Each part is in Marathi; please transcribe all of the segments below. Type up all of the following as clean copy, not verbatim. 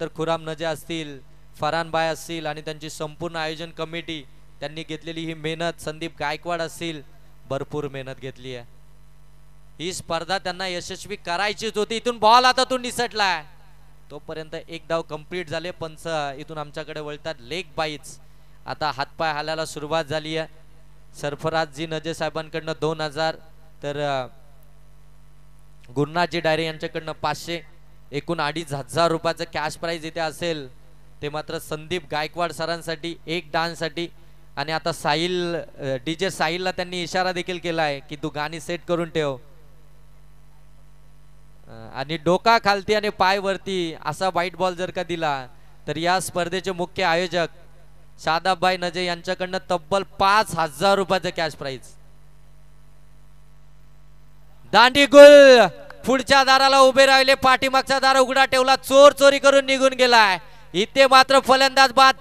तर खुराम नजे असतील, फरान बाय असतील आणि त्यांची संपूर्ण आयोजन कमिटी त्यांनी घेतलेली ही मेहनत, संदीप गायकवाड असतील, भरपूर मेहनत घेतली आहे. ही स्पर्धा त्यांना यशस्वी करायचीच होती. इथून बॉल आता तो निसटलाय, तोपर्यंत एक डाव कंप्लीट झाले. पंच इथून आमच्याकडे वळतात. लेग बाईट्स आता हातपाय हालायला सुरुवात झाली आहे. सरफराजजी नजे साहेबांकडनं 2000, तर गुरुनाथजी डायरे यांच्याकडनं 500, एकूण 2500 रुपयाचं कॅश प्राइज इथे असेल. ते मात्र संदीप गायकवाड सरांसाठी एक डान्ससाठी. आणि आता साहिल, डीजे साहिलला त्यांनी इशारा देखील केला आहे की तू गाणी सेट करून ठेव. आणि डोका खालती आणि पाय वरती असा व्हाईट बॉल जर का दिला तर या स्पर्धेचे मुख्य आयोजक शादाबभाई नजे यांच्याकडनं तब्बल 5000 रुपयाचं कॅश प्राइज. दांडी गुल पुढच्या दाराला उभे राहिले, पाठीमागचा दार उघडा ठेवला, चोर चोरी करून निघून गेलाय. इथे मात्र फलंदाज बाद.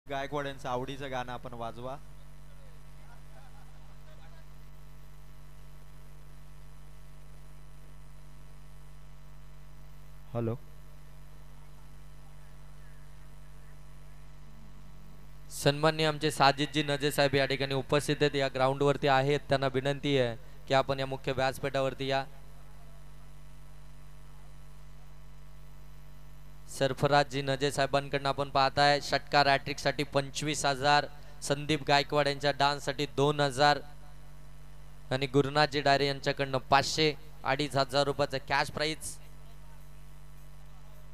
गायकवाड यांचं आवडीचं गाणं आपण वाजवा. हॅलो. सन्माननीय आमचे साजिदजी नजे साहेब या ठिकाणी उपस्थित आहेत, या ग्राउंड वरती आहेत. त्यांना विनंती आहे की आपण या मुख्य व्यासपीठावरती या. सरफराजजी नजे साहेबांकडून आपण पाहताय षटकार हॅट्रिक साठी 25,000, संदीप गायकवाड यांच्या डान्स साठी 2000 आणि गुरुनाथजी डायरे यांच्याकडनं 500, 2500 रुपयाचं कॅश प्राइज.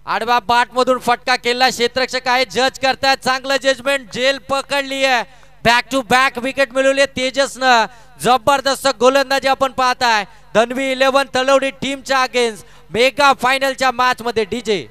आडवा बाट मधून फटका केला, क्षेत्ररक्षक आहे, जज करतायत, चांगलं जजमेंट, जेल पकडली आहे. बॅक टू बॅक विकेट मिळवली तेजसनं. जबरदस्त गोलंदाजी आपण पाहताय धनवी 11 तलवडी टीमच्या अगेन्स्ट मेगा फायनलच्या मॅच मध्ये. DJ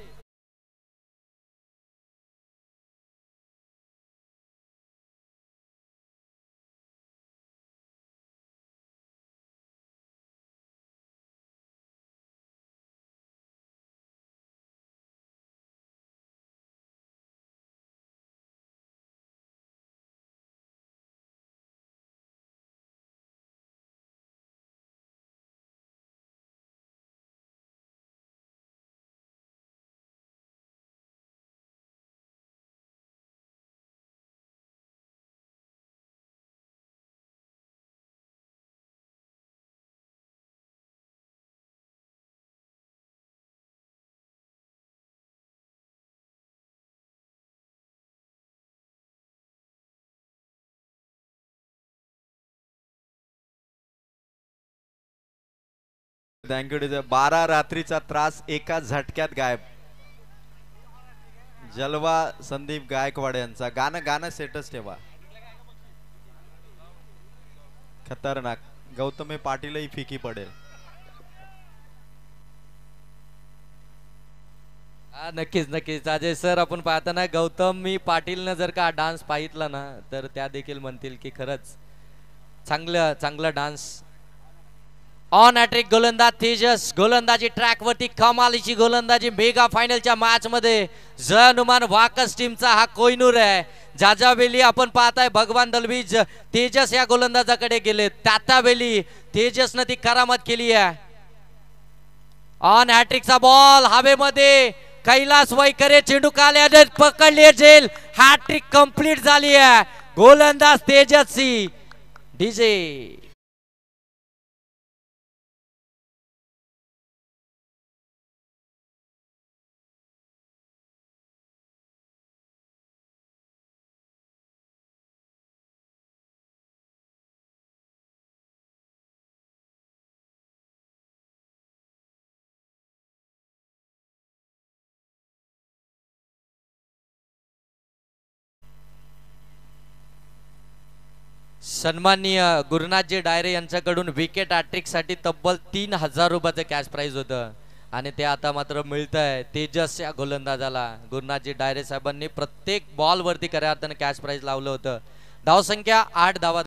thank you. 12 रात्रीचा त्रास एका झटक्यात गायब. जलवा संदीप गायकवाड यांचा. गाणं सेटच ठेवा. खतरनाक. गौतमी पाटीलही फिकी पडेल. नक्कीच नक्कीच अजय सर, आपण पाहताना गौतमी पाटीलनं जर का डान्स पाहितला ना तर त्या देखील म्हणतील की खरंच चांगला डान्स. ऑन हॅट्रिक गोलंदाज तेजस, गोलंदाजी ट्रॅक वरती कमालीची गोलंदाजी मेगा फायनलच्या मॅच मध्ये. जनुमान वाकस टीमचा हा कोयनूर आहे. जाजावेली आपण पाहताय भगवान दलवी तेजस या गोलंदाजाकडे गेले, त्यावेळी तेजसनं ती करामत केली आहे. ऑन हॅट्रिकचा बॉल हवेमध्ये, कैलास वैकरे चेंडू काल्याने पकडले, जेल. हॅट्रिक कंप्लीट झाली आहे. गोलंदाज तेजस्वी. डीजे सन्माननीय गुरुनाथजी डायरे यांच्याकडून विकेट हॅट्रिक साठी तब्बल 3000 रुपयाचं कॅश प्राइज होतं आणि ते आता मात्र मिळत आहे तेजस या गोलंदाजाला. गुरुनाथजी डायरे साहेबांनी प्रत्येक बॉल वरती खऱ्या अर्थानं कॅश प्राइज लावलं होतं. धावसंख्या 8 धावा